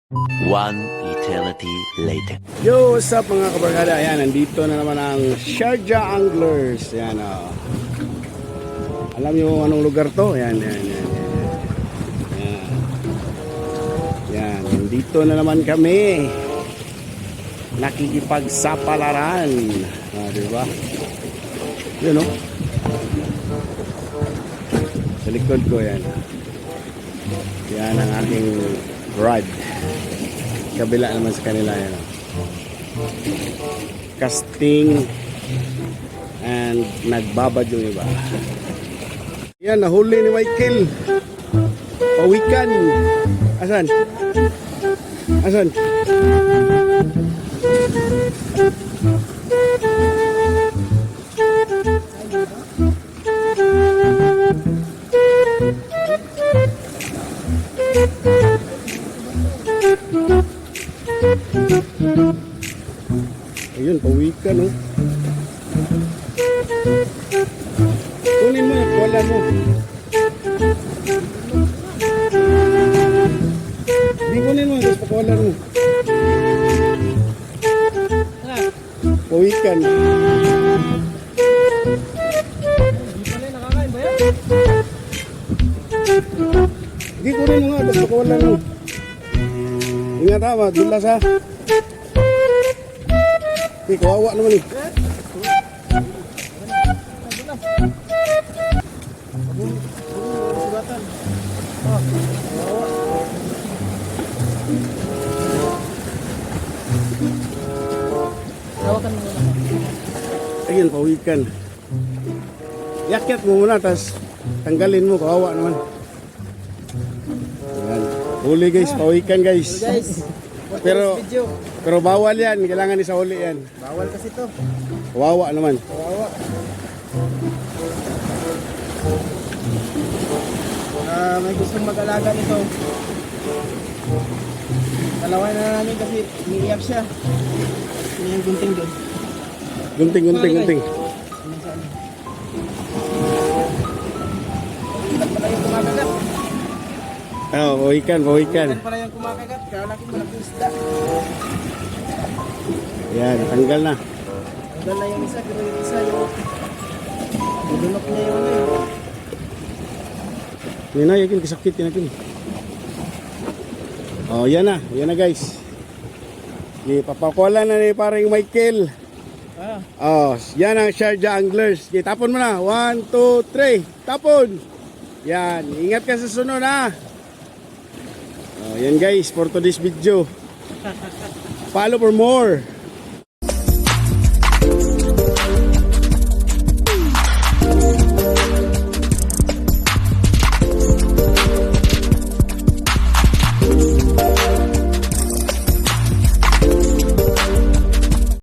One eternity later. Yo, what's up mga kabarkada? Ayan, nandito na naman ang Sharjah Anglers. Ayan, alam nyo anong lugar to? Ayan, ayan, ayan, ayan. Ayan. Ayan, nandito na naman kami. Nakikipagsapalaran. Diba? Yun, oh. Sa likod ko, yan. Yan ang aking rod. Kabila naman sa kanila, yan. Casting and nagbabad yung iba. Yan, nahuli ni Michael. Pawikan. Asan? Asan? Ayun, pawikan, oh. Kunin mo, wala mo. Di kunin mo, tapos pakawalan mo. Pawikan. Di kunin mo nga, tapos pakawalan mo. Ingat ha, madulas ha. Di, kawawa naman eh. Ayun, pawikan. Yakyat mo muna, tas tanggalin mo, kawawa naman. Ayan. Huli guys, pawikan guys. Pero bawal yan, kailangan isa huli yan. Bawal kasi to. Kawawa naman. Kawawa. May gustong mag-alaga nito. Dalawa na namin kasi umiiyak siya. Hindi yung gunting doon. Gunting. Ilan pala yung kumakagat? Pawikan. Ilan pala yung kumakagat? Kaya laki malaking isda. Yan, tanggal na. Tanggal na yung isa, pero yung isa yung dudunok niya yung ano yun. Yan na, yakin, kasakit yan natin. Yan na guys. Papakuala na ni parang Michael. Yan ang Sharjah Anglers. Tapon mo na. 1, 2, 3. Tapon. Yan, ingat ka sa sunod ha. Yan guys, for today's video. Follow for more.